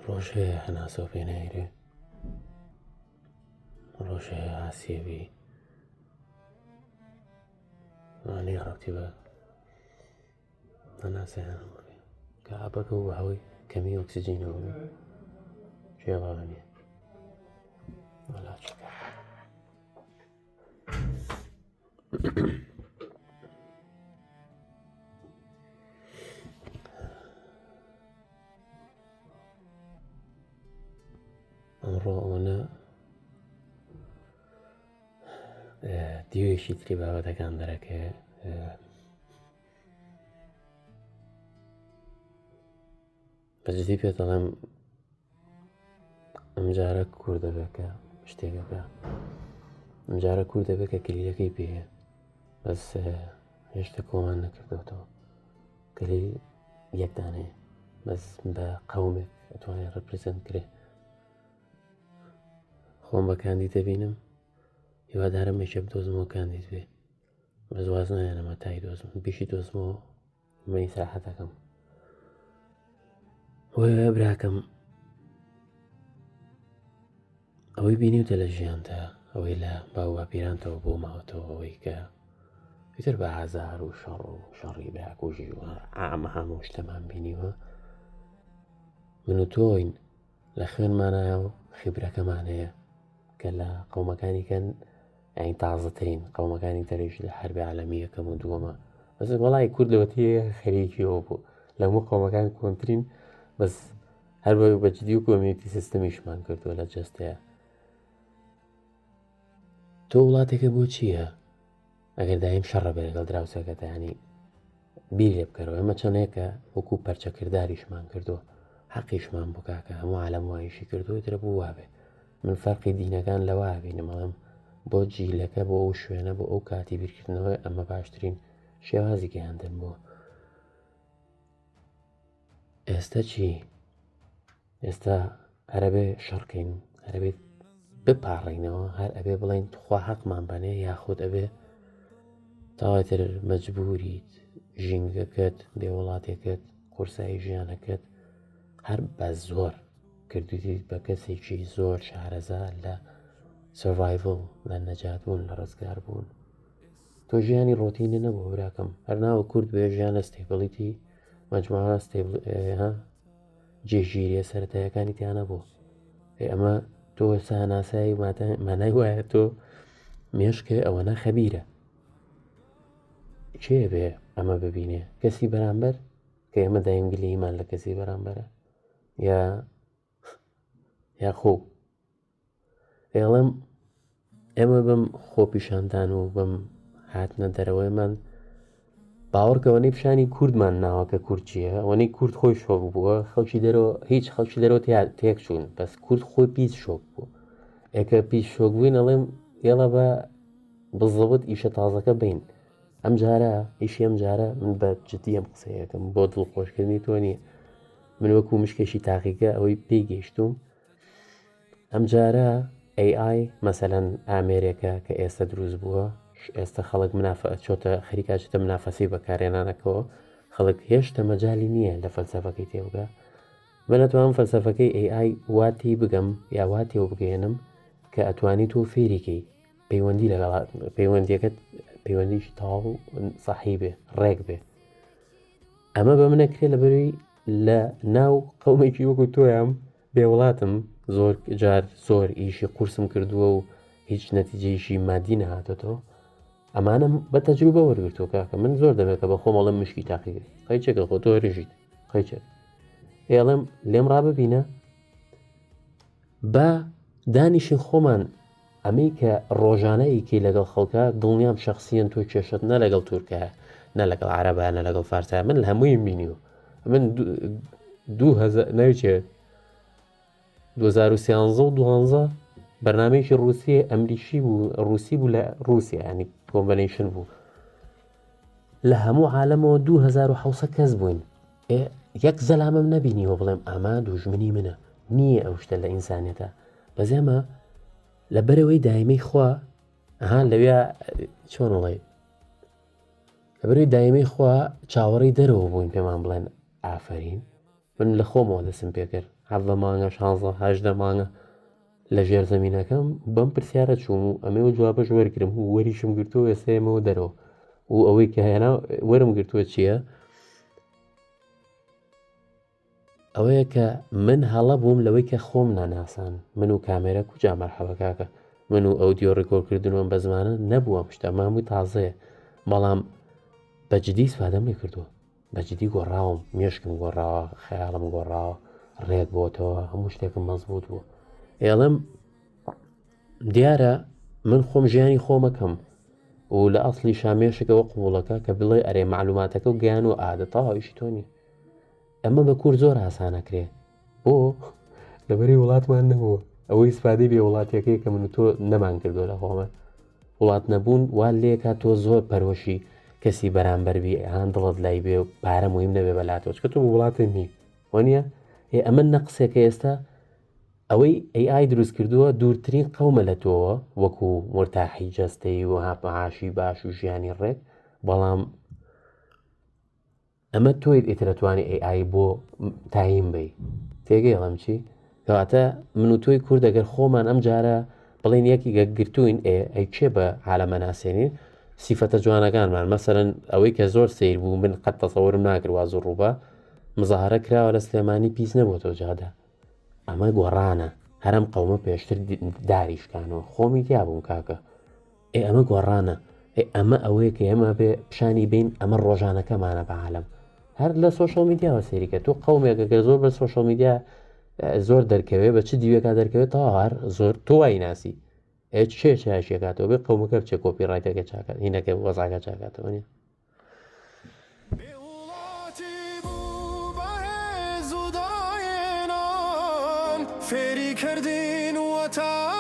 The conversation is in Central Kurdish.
ڕۆژێ هەناسە پێ نایرێ ڕۆژێ ئاسیێبی وانەی ڕەتی بە هەناسەیان بڕێ کە ئاپەکە و هەوەی کەمی ئۆکسیجینەوە بێ شێڵاوە نییە وەلا چکە ئەمڕۆ ئەوەنە دیوێشی تری بابەتەکان دەرەکە بەجددی پێ دەڵێم ئەمجارە کوور دەبێکە شتێکەکە ئەمجارە کوور دەبێت کە کلیلەکەی پێیە بەس هێشتا کۆمان نەکردوێتەوە کلیل یەکدانەیە بەس بە قەومێک ئەتوانێت ڕەپرزەنت کرێ خۆم بە کاندید دەبینم هیوادارم هێشە بدۆزمەوە کاندید بێ بەس واز نایەنەمە تای دۆزم بیشی دۆزمەوە مەی ساحەتەکەم وە براکەم ئەوەی بینیوتە لە ژیانتە ئەوەی لە باو باپیرانتەوە بۆ ماوەتەوە ئەوەی کە ئیتر بە هازار و شەڕ و شەڕی بەکوژی و ئامە هەموو شتەمان بینیوە من و تۆین لە خوێنمانایە و خیبرەکەمانەیە کە لە قەومەکانی کەن ئەین تازەترین قەومەکانی تەریش لە حربی عالەمی یەکەم و دووەمە بەس وەڵای کورد لەوەتیە خەریکیەوە بوو لە هەموو قەومەکان کۆنترین بەس هەر بەجددی و کۆمیونیتی سیستەمیشمان کردووە لە جەستەیە تۆ وڵاتێکە بۆ چییە ئەگەر دایم شەڕە بێ لەگەڵ دراوسەکەتە ینی بیر لێ بکەرەوە ئەمە چەندێکە وەکو پەرچەکرداریشمان کردووە حەقیشمان بۆ کاکە هەموو عالەم وایشی کردووە درە بوو وابێ من فەرقی دینەکان لەوا بینم بەڵام بۆ جیلەکە بۆ ئەو شوێنە بۆ ئەو کاتی بیرکردنەوە ئەمە باشترین شێوازی گەیاندن بووە ئێستا چی ئێستا هەرەبێ شەڕکەین هەرەبێت بپاڕینەوە هەر ئەبێ بڵین خوا حەقمان بەنێ یاخود ئەبێ تاواتر مەجبوریت ژینگەکەت بێوڵاتێکت قورسایی ژیانەکەت هەر بە زۆر کردویت بە کەسێکی زۆر شارەزار لە سڤایڤڵ لە نەجاتبوون لە ڕزگار بوون تۆ ژیانی ڕۆتینە نەبوو براکەم هەرناوە کورد بێ ژیانە ستیبڵیتی مەجموعە جێژیریە سەرەتایەکانی تیانە بوو ئەمە تۆ ساناسایی مانای وایە تۆ مێشکە ئەوەنە خەبیرە چێ بێ ئەمە ببینێ کەسی بەرامبەر کە ئێمە داینگلیمان لە کەسی بەرامبەرە یا خۆ ئێڵم ئێمە بەم خۆپیشاندان و بەم هاتنە دەرەوەیمان باوەڕکەوەنەی پیشانی کوردمان ناوە کە کورد چییە ئەوەنەی کورد خۆی شۆک بووە خەڵکی دەرەوە هیچ خەڵکی دەرەوە تێک چوون بەس کورد خۆی پیس شۆک بوو ئێکە پیس شۆک بووین ئەڵێم ئێڵە بە بزەوت ئیشە تازەکە بین ئەم جارە ئیشی ئەم جارە من بە جددی ئەم قسەیەکەم بۆ دڵخۆشکردنی تۆ نییە من وەکو مشکێکی تاقیکە ئەوەی پێی گەیشتوم ئەم جارە AI مەسەلەن ئامێرێکە کە ئێستا دروست بووە ئێستا خەڵک چۆتە خەریکاچێتە منافەسی بەکارێنانەکەەوە خەڵک هێشتا مەجای نییە لە فەلسەفەکەی تێوگە من ئەتوانم فەلسەفەکەی AI واتی بگەم یا واتێوە بگەێنم کە ئەتوانی تۆ فێریکەی پەیوەندی لەگەڵ پەیوەندیەکەت پەیوەندیشی تاڵ و سەحی بێ ڕێک بێ ئەمە بە منەکرێ لەبەروی لە ناو قەومێکی وەکو تۆیان بێوڵاتم زۆر جار زۆر ئیشی قورسم کردووە و هیچ نەتیجەیشی مادی نەهاتێتەوە ئەمانم بە تەجروبە وەرگرتووە کاکە من زۆر دەبێت کە بە خۆمەڵم مشکی تاقیگەی خەیچێکە خۆ تۆ ڕژیت خەیچێک ئێڵم لێم ڕاببینە بە دانیشین خۆمان ئەمەی کە ڕۆژانەیەکی لەگەڵ خەڵکە دڵنیام شخصیان تۆ کێشت نە لەگەڵ تورکە نە لەگەڵ عەرەبە نە لەگەڵ فارسە من لە هەمووی بینیوە من 2013 و 12 بەرنامەیەکی ڕووسیە ئەمریکی بوو ڕووسی بوو لە رووسیا ینی کۆمبەنیشن بوو لە هەموو عالەمەوە 2700 کەس بووین یەک زەلامەم نەبینیوە بڵێم ئەمە دوژمنی منە نییە ئەو شتە لە ئینسانیەتە بەزێمە لە بەرەوەی دایمەی خوا لەوێ چۆنڵێ لە بەرەوەی دایمەی خوا چاوەڕی دەرەوە بووین پێمان بڵێن ئافرین من لە خۆمەوە دەسم پێ کرد 7 مانگە 16 مانگە لە ژێر زەمینەکەم بەم پرسیارە چووم و ئەمەوە جوابەش وەرگرم و وەریشم گرتووە ئێسێمەوە دەرەوە و ئەوەی کە هێنا وەرم گرتووە چییە؟ ئەوەیە کە من هەڵە بووم لەوەی کە خۆم ناناسان من و کامێرە کوجا مەرحەبە کاکە من و ئەودیۆ ڕێکۆردکردنەوەم بە زمانە نەبووە شتە مامووی تازەیە بەڵام بەجددی سوادەم لێ کردووە بەجددی گۆڕاوم مێشکم گۆڕاوە خەیاڵم گۆڕاوە ڕێک بۆتەوە هەموو شتێکم مەزبوط بوو ئێڵم دیارە من خۆم ژیانی خۆمەکەم و لە ئەسلی شامێشکەوە قوڵەکە کە بڵێ ئەرێ معلوماتەکە و گیان و ئادە تاویشی تۆنی ئەمە بە کورد زۆر ئاسانەکرێ بۆ لەبەری وڵاتمان نەبووە ئەوەی سپادەی بێ وڵاتیەکەی کە من تۆ نەمان کردو لە خۆمە وڵات نەبوون وا لێکە تۆ زۆر پەرۆشی کەسی بەرامبەربی هەان دڵت لای بێ و پارە مهم نەبێ بەلاتەوە چکە تۆ وڵاتی نی وانە ئەمە نەقسێکە ئێستا ئەوەی AI دروست کردووە دوورترین قەومە لە تۆوە وەکو مرتاحی جەستەی و هاپەعاشی باش و ژیانی ڕێک بەڵام ئەمە تۆیت ئیترەتوانی AI بۆ تایم بی تێگەیڵم چی کەواتە من و تۆی کورد ئەگەر خۆمان ئەم جارە بڵێن یەکی گەگرتوین ئەی کێ بە عالەمە ناسێنین سیفەتە جوانەکانمان مەسەرەن ئەوەی کە زۆر سیر بوو من قەت تەسەوەرم ناکرد واز و ڕووبە مزاهرە کراوە لە سلێمانی پیس نەبووە تۆ جادا ئەمە گۆڕانە هەرم قەومە پێشتر داریشکانەوە خۆمی تیا بووم کاکە ئەمە گۆڕانە ئەمە ئەوەیە کە ئێمە بێ پیشانی بین ئەمە ڕۆژانەکەمانە بە عالەم هەر لە سۆشەڵ میدیاوە سێریکە تۆ قەومێکەکە زۆر بە سۆشەڵ میدیا زۆر دەرکەوێت بە چ دیوێکا دەرکەوێت تاوار زۆر تۆ وای ناسی چێ چاشیەکاتەوە بێ قەومەکە بچێ کۆپی ڕایتەکە چاکات هینەکە وەزاگە چاکاتەوە نیە فێری کردین وەتا